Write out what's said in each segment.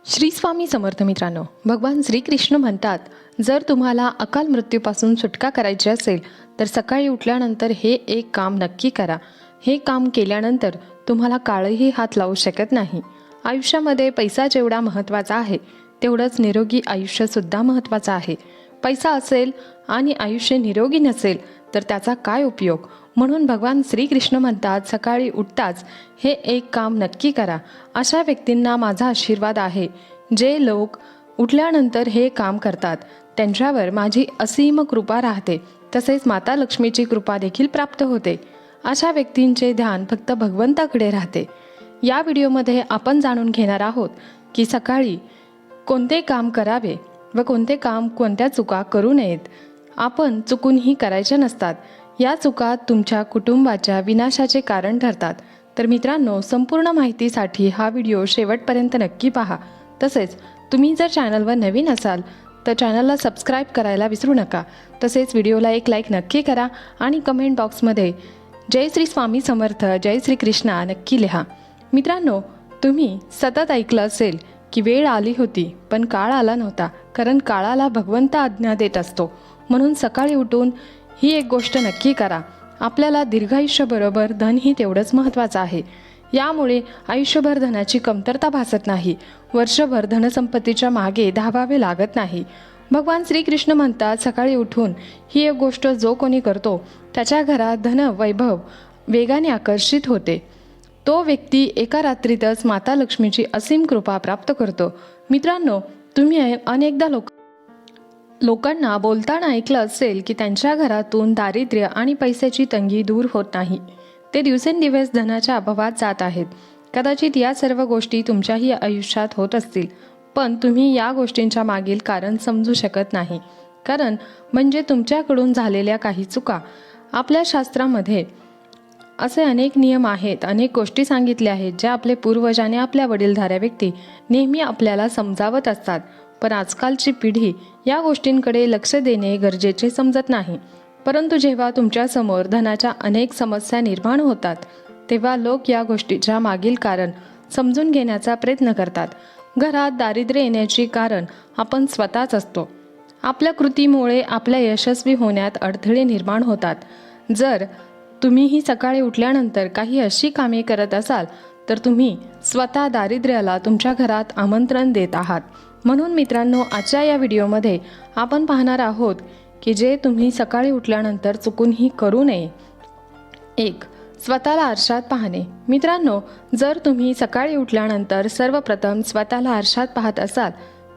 श्री स्वामी समर्थ मित्रांनो, भगवान श्रीकृष्ण म्हणतात, जर तुम्हाला अकाल मृत्यूपासून सुटका करायची असेल तर सकाळी उठल्यानंतर हे एक काम नक्की करा. हे काम केल्यानंतर तुम्हाला काळही हात लावू शकत नाही. आयुष्यामध्ये पैसा जेवढा महत्त्वाचा आहे तेवढंच निरोगी आयुष्यसुद्धा महत्त्वाचं आहे. पैसा असेल आणि आयुष्य निरोगी नसेल तर त्याचा काय उपयोग. म्हणून भगवान श्रीकृष्ण म्हणतात, सकाळी उठताच हे एक काम नक्की करा. अशा व्यक्तींना माझा आशीर्वाद आहे. जे लोक उठल्यानंतर हे काम करतात त्यांच्यावर माझी असीम कृपा राहते, तसेच माता लक्ष्मीची कृपा देखील प्राप्त होते. अशा व्यक्तींचे ध्यान फक्त भगवंताकडे राहते. या व्हिडिओमध्ये आपण जाणून घेणार आहोत की सकाळी कोणते काम करावे व कोणते काम, कोणत्या चुका करू नयेत. आपण चुकूनही करायच्या नसतात. या चुका तुमच्या कुटुंबाच्या विनाशाचे कारण ठरतात. तर मित्रांनो, संपूर्ण माहितीसाठी हा व्हिडिओ शेवटपर्यंत नक्की पहा. तसेच तुम्ही जर चॅनलवर नवीन असाल तर चॅनलला सबस्क्राईब करायला विसरू नका. तसेच व्हिडिओला एक लाईक नक्की करा आणि कमेंट बॉक्समध्ये जय श्री स्वामी समर्थ, जय श्री कृष्णा नक्की लिहा. मित्रांनो, तुम्ही सतत ऐकलं असेल की वेळ आली होती पण काळ आला नव्हता, कारण काळाला भगवंत आज्ञा देत असतो. म्हणून सकाळी उठून ही एक गोष्ट नक्की करा. आपल्याला दीर्घायुष्याबरोबर धनही तेवढंच महत्त्वाचं आहे. यामुळे आयुष्यभर धनाची कमतरता भासत नाही. वर्षभर धनसंपत्तीच्या मागे धावावे लागत नाही. भगवान श्रीकृष्ण म्हणतात, सकाळी उठून ही एक गोष्ट जो कोणी करतो त्याच्या घरात धन वैभव वेगाने आकर्षित होते. तो व्यक्ती एका रात्रीतच माता लक्ष्मीची असीम कृपा प्राप्त करतो. मित्रांनो, तुम्ही अनेकदा लोकांना बोलताना ऐकलं असेल की त्यांच्या घरातून दारिद्र्य आणि पैशाची तंगी दूर होत नाही. ते दिवसेंदिवस धनाच्या अभावात जात आहेत. कदाचित या सर्व गोष्टी तुमच्याही आयुष्यात होत असतील, पण तुम्ही या गोष्टींच्या मागील कारण समजू शकत नाही. कारण म्हणजे तुमच्याकडून झालेल्या काही चुका. आपल्या शास्त्रामध्ये असे अनेक नियम आहेत, अनेक गोष्टी सांगितल्या आहेत ज्या आपले पूर्वज आणि आपल्या वडीलधाऱ्या व्यक्ती नेहमी आपल्याला समजावत असतात. पण आजकालची पिढी या गोष्टींकडे लक्ष देणे गरजेचे समजत नाही. परंतु जेव्हा तुमच्यासमोर धनाच्या अनेक समस्या निर्माण होतात तेव्हा लोक या गोष्टीच्या मागील कारण समजून घेण्याचा प्रयत्न करतात. घरात दारिद्र्य येण्याचे कारण आपण स्वतःच असतो. आपल्या कृतीमुळे आपल्या यशस्वी होण्यात अडथळे निर्माण होतात. जर तुम्हीही सकाळी उठल्यानंतर काही अशी कामे करत असाल तर तुम्ही स्वतः दारिद्र्याला तुमच्या घरात आमंत्रण देत आहात. म्हणून मित्रांनो, आजच्या या व्हिडिओमध्ये आपण पाहणार आहोत की जे तुम्ही सकाळी उठल्यानंतर चुकूनही करू नये. 1. स्वतःला आरशात पाहणे. मित्रांनो, जर तुम्ही सकाळी उठल्यानंतर सर्वप्रथम स्वतःला आरशात पाहत असाल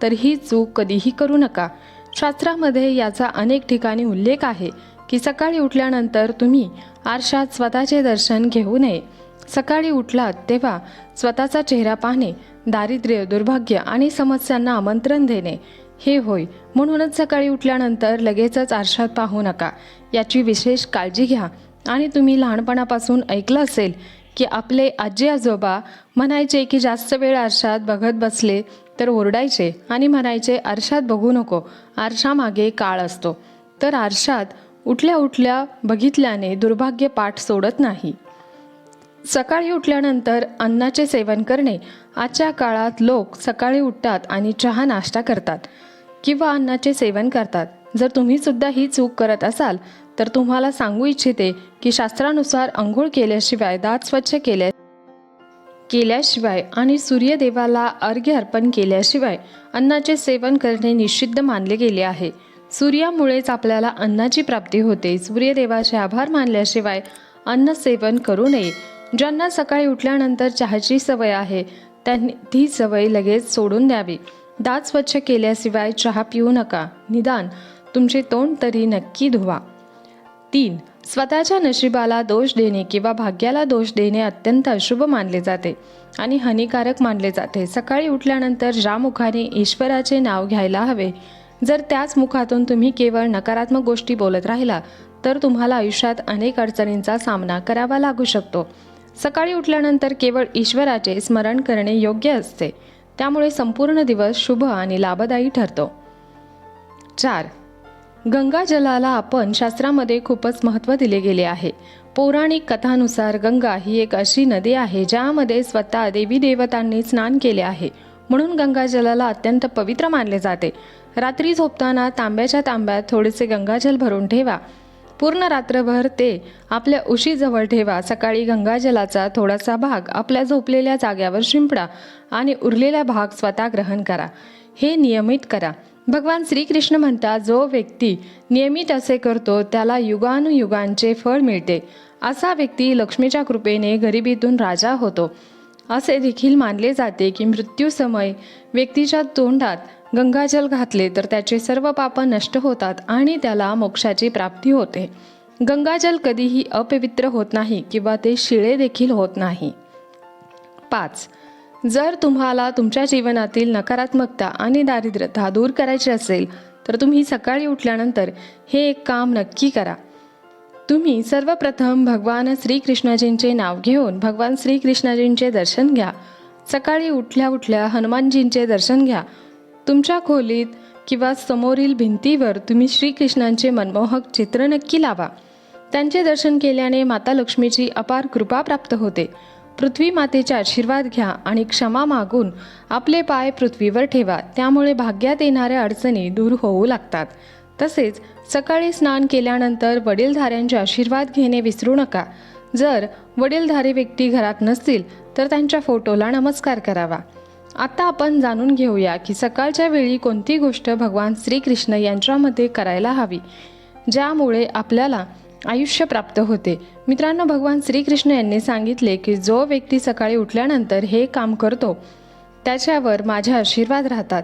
तर ही चूक कधीही करू नका. शास्त्रामध्ये याचा अनेक ठिकाणी उल्लेख आहे की सकाळी उठल्यानंतर तुम्ही आरशात स्वतःचे दर्शन घेऊ नये. सकाळी उठलात तेव्हा स्वतःचा चेहरा पाहणे दारिद्र्य, दुर्भाग्य आणि समस्यांना आमंत्रण देणे हे होय. म्हणूनच सकाळी उठल्यानंतर लगेचच आरशात पाहू नका. याची विशेष काळजी घ्या. आणि तुम्ही लहानपणापासून ऐकलं असेल की आपले आजी आजोबा म्हणायचे की जास्त वेळ आरशात बघत बसले तर ओरडायचे आणि म्हणायचे, आरशात बघू नको, आरशामागे काळ असतो. तर आरशात उठल्या उठल्या बघितल्याने दुर्भाग्य पाठ सोडत नाही. सकाळी उठल्यानंतर अन्नाचे सेवन करणे. आजच्या काळात लोक सकाळी उठतात आणि चहा नाश्ता करतात किंवा अन्नाचे सेवन करतात. जर तुम्ही सुद्धा ही चूक करत असाल तर तुम्हाला सांगू इच्छिते की शास्त्रानुसार अंघोळ केल्याशिवाय, दात स्वच्छ केल्याशिवाय आणि सूर्यदेवाला अर्घ्य अर्पण केल्याशिवाय अन्नाचे सेवन करणे निषिद्ध मानले गेले आहे. सूर्यामुळेच आपल्याला अन्नाची प्राप्ती होते. सूर्यदेवाचे आभार मानल्याशिवाय अन्न सेवन करू नये. ज्यांना सकाळी उठल्यानंतर चहाची सवय आहे त्यांनी ती सवय लगेच सोडून द्यावी. दात स्वच्छ केल्याशिवाय चहा पिऊ नका. निदान तुमचे तोंड तरी नक्की धुवा. 3. स्वतःच्या नशिबाला दोष देणे किंवा भाग्याला दोष देणे अत्यंत अशुभ मानले जाते आणि हानिकारक मानले जाते. सकाळी उठल्यानंतर ज्या मुखाने ईश्वराचे नाव घ्यायला हवे, जर त्याच मुखातून तुम्ही केवळ नकारात्मक गोष्टी बोलत राहिला तर तुम्हाला आयुष्यात अनेक अडचणींचा सामना करावा लागू शकतो. सकाळी उठल्यानंतर केवळ ईश्वराचे स्मरण करणे योग्य असते. त्यामुळे संपूर्ण दिवस शुभ आणि लाभदायी ठरतो. 4. गंगाजलाला आपण शास्त्रामध्ये खूपच महत्त्व दिले गेले आहे. पौराणिक कथानुसार गंगा ही एक अशी नदी आहे ज्यामध्ये स्वतः देवी देवतांनी स्नान केले आहे. म्हणून गंगाजलाला अत्यंत पवित्र मानले जाते. रात्री झोपताना तांब्याच्या तांब्यात थोडेसे गंगाजल भरून ठेवा. पूर्ण रात्रभर ते आपल्या उशीजवळ ठेवा. सकाळी गंगाजलाचा थोडासा भाग आपल्या झोपलेल्या जाग्यावर शिंपडा आणि उरलेला भाग स्वतः ग्रहण करा. हे नियमित करा. भगवान श्रीकृष्ण म्हणतात, जो व्यक्ती नियमित असे करतो त्याला युगानुयुगांचे फळ मिळते. असा व्यक्ती लक्ष्मीच्या कृपेने गरिबीतून राजा होतो. असे देखील मानले जाते की मृत्यूसमयी व्यक्तीच्या तोंडात गंगाजल घातले तर त्याचे सर्व पाप नष्ट होतात आणि त्याला मोक्षाची प्राप्ती होते. गंगाजल कधीही अपवित्र होत नाही किंवा ते शिळे देखील होत नाही. 5. जर तुम्हाला तुमच्या जीवनातील नकारात्मकता आणि दारिद्र्यता दूर करायची असेल तर तुम्ही सकाळी उठल्यानंतर हे एक काम नक्की करा. तुम्ही सर्वप्रथम भगवान श्रीकृष्णजींचे नाव घेऊन भगवान श्रीकृष्णजींचे दर्शन घ्या. सकाळी उठल्या उठल्या हनुमानजींचे दर्शन घ्या. तुमच्या खोलीत किंवा समोरील भिंतीवर तुम्ही श्रीकृष्णांचे मनमोहक चित्र नक्की लावा. त्यांचे दर्शन केल्याने माता लक्ष्मीची अपार कृपा प्राप्त होते. पृथ्वी मातेचे आशीर्वाद घ्या आणि क्षमा मागून आपले पाय पृथ्वीवर ठेवा. त्यामुळे भाग्यात येणाऱ्या अडचणी दूर होऊ लागतात. तसेच सकाळी स्नान केल्यानंतर वडीलधाऱ्यांचे आशीर्वाद घेणे विसरू नका. जर वडीलधारी व्यक्ती घरात नसतील तर त्यांच्या फोटोला नमस्कार करावा. आता आपण जाणून घेऊया की सकाळच्या वेळी कोणती गोष्ट भगवान श्रीकृष्ण यांच्यामध्ये करायला हवी, ज्यामुळे आपल्याला आयुष्य प्राप्त होते. मित्रांनो, भगवान श्रीकृष्ण यांनी सांगितले की जो व्यक्ती सकाळी उठल्यानंतर हे काम करतो त्याच्यावर माझे आशीर्वाद राहतात.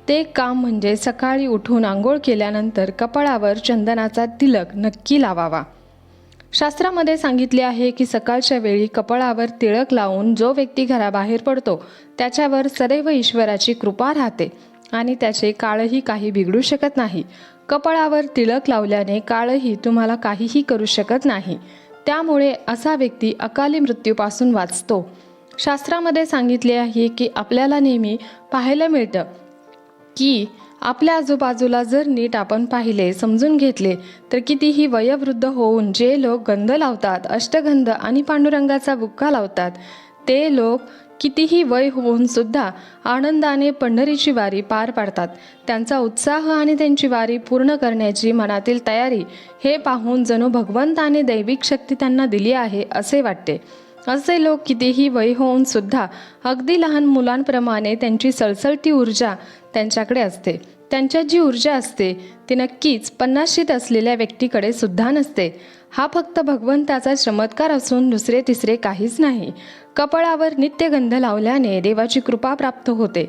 ते काम म्हणजे सकाळी उठून आंघोळ केल्यानंतर कपाळावर चंदनाचा तिलक नक्की लावावा. शास्त्रामध्ये सांगितले आहे की सकाळच्या वेळी कपाळावर तिळक लावून जो व्यक्ती घराबाहेर पडतो त्याच्यावर सदैव ईश्वराची कृपा राहते आणि त्याचे काळही काही बिघडू शकत नाही. कपाळावर तिळक लावल्याने काळही तुम्हाला काहीही करू शकत नाही. त्यामुळे असा व्यक्ती अकाली मृत्यूपासून वाचतो. शास्त्रामध्ये सांगितले आहे की आपल्याला नेहमी पाहायला मिळतं की आपल्या आजूबाजूला जर नीट आपण पाहिले, समजून घेतले तर कितीही वयोवृद्ध होऊन जे लोक गंध लावतात, अष्टगंध आणि पांडुरंगाचा बुक्का लावतात, ते लोक कितीही वय होऊन सुद्धा आनंदाने पंढरीची वारी पार पाडतात. त्यांचा उत्साह आणि त्यांची वारी पूर्ण करण्याची मनातील तयारी हे पाहून जणू भगवंताने दैविक शक्ती त्यांना दिली आहे असे वाटते. असे लोक कितीही वय होऊन सुद्धा अगदी लहान मुलांप्रमाणे त्यांची सळसळती ऊर्जा त्यांच्याकडे असते. त्यांच्यात जी ऊर्जा असते ती नक्कीच 50शीत असलेल्या व्यक्तीकडे सुद्धा नसते. हा फक्त भगवंताचा चमत्कार असून दुसरे तिसरे काहीच नाही. कपाळावर नित्य गंध लावल्याने देवाची कृपा प्राप्त होते.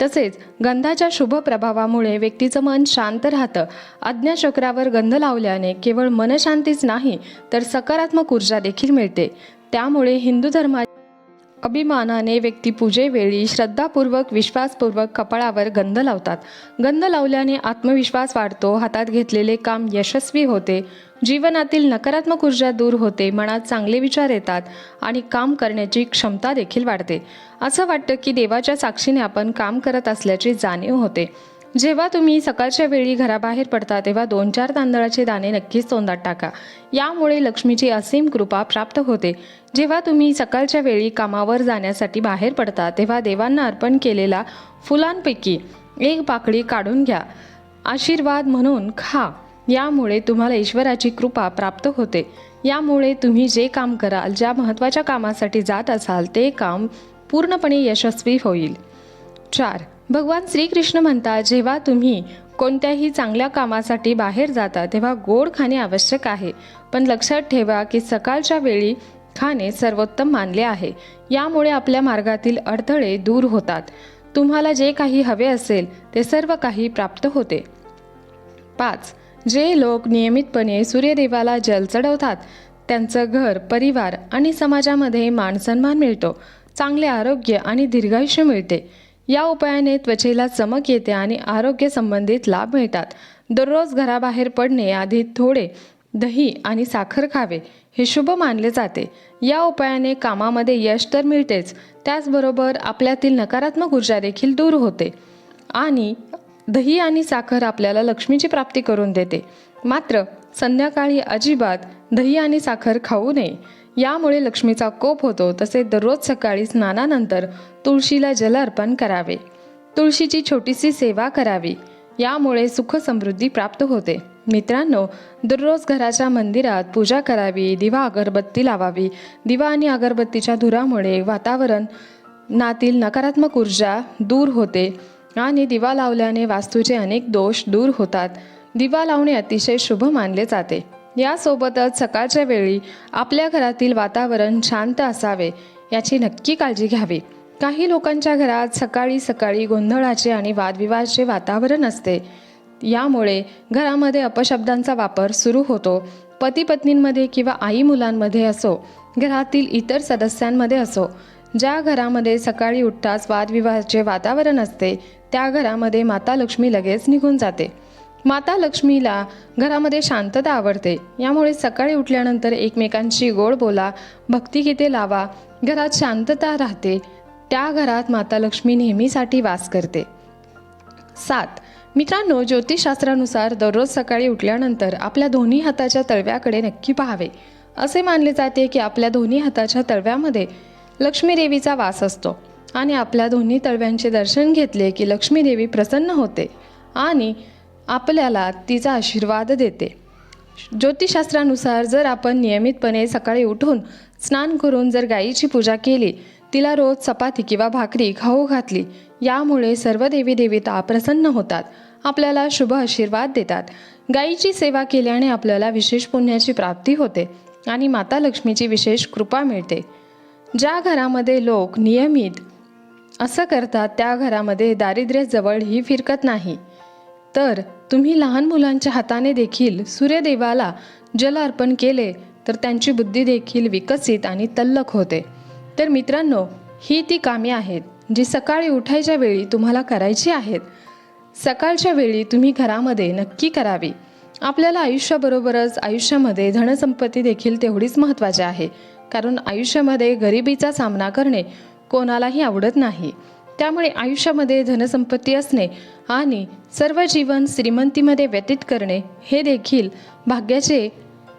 तसेच गंधाच्या शुभ प्रभावामुळे व्यक्तीचं मन शांत राहतं. आज्ञाचक्रावर गंध लावल्याने केवळ मनशांतीच नाही तर सकारात्मक ऊर्जा देखील मिळते. त्यामुळे हिंदू धर्मात अभिमानाने व्यक्ती पूजेवेळी श्रद्धापूर्वक विश्वासपूर्वक कपाळावर गंध लावतात. गंध लावल्याने आत्मविश्वास वाढतो, हातात घेतलेले काम यशस्वी होते, जीवनातील नकारात्मक ऊर्जा दूर होते, मनात चांगले विचार येतात आणि काम करण्याची क्षमता देखील वाढते. असं वाटतं की देवाच्या साक्षीने आपण काम करत असल्याची जाणीव होते. जेव्हा तुम्ही सकाळच्या वेळी घराबाहेर पडता तेव्हा 2-4 तांदळाचे दाणे नक्कीच तोंडात टाका. यामुळे लक्ष्मीची असीम कृपा प्राप्त होते. जेव्हा तुम्ही सकाळच्या वेळी कामावर जाण्यासाठी बाहेर पडता तेव्हा देवांना अर्पण केलेला फुलांपैकी एक पाकळी काढून घ्या. आशीर्वाद म्हणून खा. यामुळे तुम्हाला ईश्वराची कृपा प्राप्त होते. यामुळे तुम्ही जे काम कराल, ज्या महत्त्वाच्या कामासाठी जात असाल ते काम पूर्णपणे यशस्वी होईल. 4. भगवान श्रीकृष्ण म्हणतात, जेव्हा तुम्ही कोणत्याही चांगल्या कामासाठी बाहेर जाता तेव्हा गोड खाणे आवश्यक आहे, पण लक्षात ठेवा की सकाळच्या वेळी खाणे सर्वोत्तम मानले आहे. यामुळे आपल्या मार्गातील अडथळे दूर होतात. तुम्हाला जे काही हवे असेल ते सर्व काही प्राप्त होते. 5. जे लोक नियमितपणे सूर्यदेवाला जल चढवतात त्यांचं घर, परिवार आणि समाजामध्ये मानसन्मान मिळतो. चांगले आरोग्य आणि दीर्घायुष्य मिळते. या उपायाने त्वचेला चमक येते आणि आरोग्य संबंधित लाभ मिळतात. दररोज घराबाहेर पडणे आधी थोडे दही आणि साखर खावे हे शुभ मानले जाते. या उपायाने कामामध्ये यश तर मिळतेच, त्याचबरोबर आपल्यातील नकारात्मक ऊर्जा देखील दूर होते आणि दही आणि साखर आपल्याला लक्ष्मीची प्राप्ती करून देते. मात्र संध्याकाळी अजिबात दही आणि साखर खाऊ नये. यामुळे लक्ष्मीचा कोप होतो. तसेच दररोज सकाळी स्नानानंतर तुळशीला जल अर्पण करावे. तुळशीची छोटीशी सेवा करावी. यामुळे सुख समृद्धी प्राप्त होते. मित्रांनो, दररोज घराच्या मंदिरात पूजा करावी, दिवा अगरबत्ती लावावी. दिवा आणि अगरबत्तीच्या धुरामुळे वातावरणातील नकारात्मक ऊर्जा दूर होते आणि दिवा लावल्याने वास्तूचे अनेक दोष दूर होतात. दिवा लावणे अतिशय शुभ मानले जाते. यासोबतच सकाळच्या वेळी आपल्या घरातील वातावरण शांत असावे याची नक्की काळजी घ्यावी. काही लोकांच्या घरात सकाळी सकाळी गोंधळाचे आणि वादविवादाचे वातावरण असते. यामुळे घरामध्ये अपशब्दांचा वापर सुरू होतो. पती पत्नींमध्ये किंवा आई मुलांमध्ये असो, घरातील इतर सदस्यांमध्ये असो, ज्या घरामध्ये सकाळी उठताच वादविवादाचे वातावरण असते त्या घरामध्ये माता लक्ष्मी लगेच निघून जाते. माता लक्ष्मीला घरामध्ये शांतता आवडते. यामुळे सकाळी उठल्यानंतर एकमेकांशी गोड बोला, भक्तिगीते लावा. घरात शांतता राहते. त्या घरात माता लक्ष्मी नेहमीसाठी वास करते. 7. मित्रांनो, ज्योतिषशास्त्रानुसार दररोज सकाळी उठल्यानंतर आपल्या दोन्ही हाताच्या तळव्याकडे नक्की पाहावे. असे मानले जाते की आपल्या दोन्ही हाताच्या तळव्यामध्ये लक्ष्मी देवीचा वास असतो आणि आपल्या दोन्ही तळव्यांचे दर्शन घेतले की लक्ष्मी देवी प्रसन्न होते आणि आपल्याला तिचा आशीर्वाद देते. ज्योतिषशास्त्रानुसार जर आपण नियमितपणे सकाळी उठून स्नान करून जर गायीची पूजा केली, तिला रोज चपाती किंवा भाकरी खाऊ घातली, यामुळे सर्व देवी देवता प्रसन्न होतात, आपल्याला शुभ आशीर्वाद देतात. गायीची सेवा केल्याने आपल्याला विशेष पुण्याची प्राप्ती होते आणि माता लक्ष्मीची विशेष कृपा मिळते. ज्या घरामध्ये लोक नियमित असं करतात त्या घरामध्ये दारिद्र्य जवळही फिरकत नाही. तर तुम्ही लहान मुलांच्या हाताने देखील सूर्यदेवाला जल अर्पण केले तर त्यांची बुद्धी देखील विकसित आणि तल्लख होते. तर मित्रांनो, ही ती कामे आहेत जी सकाळी उठायच्या वेळी तुम्हाला करायची आहेत. सकाळच्या वेळी तुम्ही घरामध्ये नक्की करावी. आपल्याला आयुष्याबरोबरच आयुष्यामध्ये धनसंपत्ती देखील तेवढीच महत्त्वाची आहे. कारण आयुष्यामध्ये गरिबीचा सामना करणे कोणालाही आवडत नाही. त्यामुळे आयुष्यामध्ये धनसंपत्ती असणे आणि सर्व जीवन श्रीमंतीमध्ये व्यतीत करणे हे देखील भाग्याचे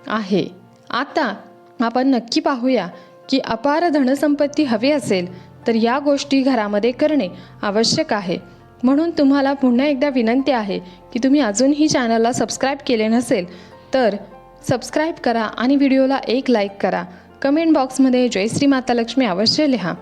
आहे. आता आपण नक्की पाहूया की अपार धनसंपत्ती हवी असेल तर या गोष्टी घरामध्ये करणे आवश्यक आहे. म्हणून तुम्हाला पुन्हा एकदा विनंती आहे की तुम्ही अजूनही चॅनलला सबस्क्राईब केले नसेल तर सबस्क्राईब करा आणि व्हिडिओला एक लाईक करा. कमेंट बॉक्समध्ये जय श्री माता लक्ष्मी अवश्य लिहा.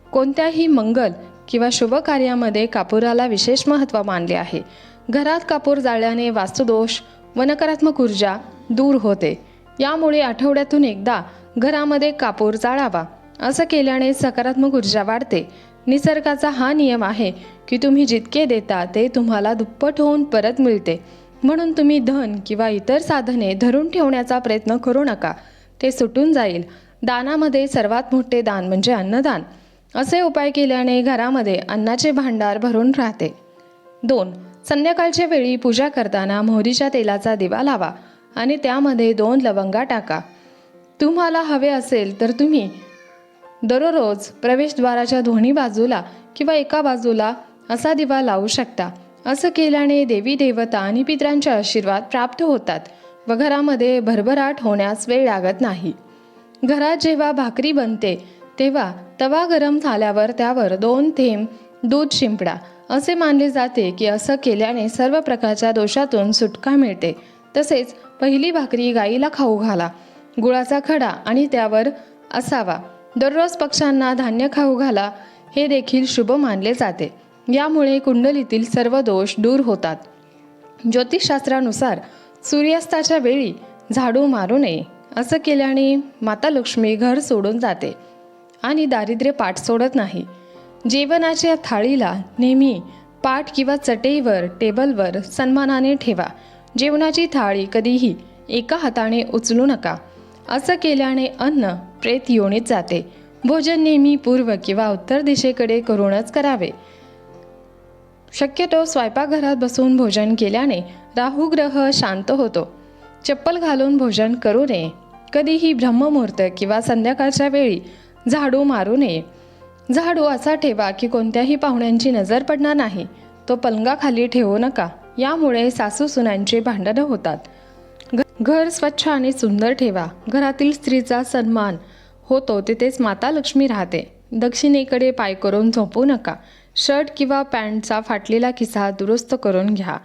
कोणत्याही मंगल किंवा शुभ कार्यामध्ये कापुराला विशेष महत्त्व मानले आहे. घरात कापूर जाळल्याने वास्तुदोष व नकारात्मक ऊर्जा दूर होते. यामुळे आठवड्यातून एकदा घरामध्ये कापूर जाळावा. असं केल्याने सकारात्मक ऊर्जा वाढते. निसर्गाचा हा नियम आहे की तुम्ही जितके देता ते तुम्हाला दुप्पट होऊन परत मिळते. म्हणून तुम्ही धन किंवा इतर साधने धरून ठेवण्याचा प्रयत्न करू नका, ते सुटून जाईल. दानामध्ये सर्वात मोठे दान म्हणजे अन्नदान. असे उपाय केल्याने घरामध्ये अन्नाचे भांडार भरून राहते. 2. संध्याकाळच्या वेळी पूजा करताना मोहरीच्या तेलाचा दिवा लावा आणि त्यामध्ये 2 लवंगा टाका. तुम्हाला हवे असेल तर तुम्ही दररोज प्रवेशद्वाराच्या दोन्ही बाजूला किंवा एका बाजूला असा दिवा लावू शकता. असं केल्याने देवी देवता आणि पितरांचे आशीर्वाद प्राप्त होतात व घरामध्ये भरभराट होण्यास वेळ लागत नाही. घरात जेव्हा भाकरी बनते तेव्हा तवा गरम झाल्यावर त्यावर 2 थेंब दूध शिंपडा. असे मानले जाते की असं केल्याने सर्व प्रकारच्या दोषातून सुटका मिळते. तसेच पहिली भाकरी गाईला खाऊ घाला. गुळाचा खडा आणि त्यावर असावा. दररोज पक्ष्यांना धान्य खाऊ घाला. हे देखील शुभ मानले जाते. यामुळे कुंडलीतील सर्व दोष दूर होतात. ज्योतिषशास्त्रानुसार सूर्यास्ताच्या वेळी झाडू मारू नये. असं केल्याने माता लक्ष्मी घर सोडून जाते आणि दारिद्र्य पाठ सोडत नाही. जेवणाच्या थाळीला नेहमी पाट किंवा चटईवर टेबलवर सन्मानाने ठेवा. जेवणाची थाळी कधीही एका हाताने उचलू नका. असं केल्याने अन्न प्रेत योनीत जाते. भोजन नेहमी पूर्व किंवा उत्तर दिशेकडे करूनच करावे. शक्यतो स्वयंपाकघरात बसून भोजन केल्याने राहू ग्रह शांत होतो. चप्पल घालून भोजन करू नये. कधीही ब्रह्ममुहूर्त किंवा संध्याकाळच्या वेळी झाडू मारू नये. झाडू असा ठेवा की कोणत्याही पाहुण्यांची नजर पडणार नाही. तो पलंगाखाली ठेवू नका. यामुळे सासू सुनांचे भांडणं होतात. घर स्वच्छ आणि सुंदर ठेवा. घरातील स्त्रीचा सन्मान होतो तिथेच माता लक्ष्मी राहते. दक्षिणेकडे पाय करून झोपू नका. शर्ट किंवा पॅन्टचा फाटलेला खिसा दुरुस्त करून घ्या.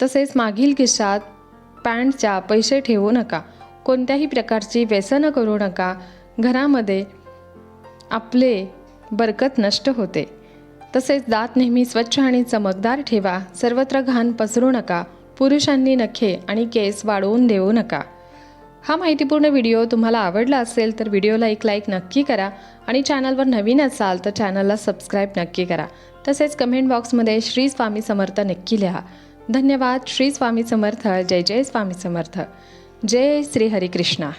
तसेच मागील खिशात पॅन्टच्या पैसे ठेवू नका. कोणत्याही प्रकारची व्यसनं करू नका. घरामध्ये आपले बरकत नष्ट होते. तसेच दात नेहमी स्वच्छ आणि चमकदार ठेवा. सर्वत्र घाण पसरू नका. पुरुषांनी नखे आणि केस वाढवून देऊ नका. हा माहितीपूर्ण व्हिडिओ तुम्हाला आवडला असेल तर व्हिडिओला एक लाईक नक्की करा आणि चॅनलवर नवीन असाल तर चॅनलला सबस्क्राईब नक्की करा. तसेच कमेंट बॉक्समध्ये श्री स्वामी समर्थ नक्की लिहा. धन्यवाद. श्री स्वामी समर्थ. जय जय स्वामी समर्थ. जय श्री हरिकृष्णा.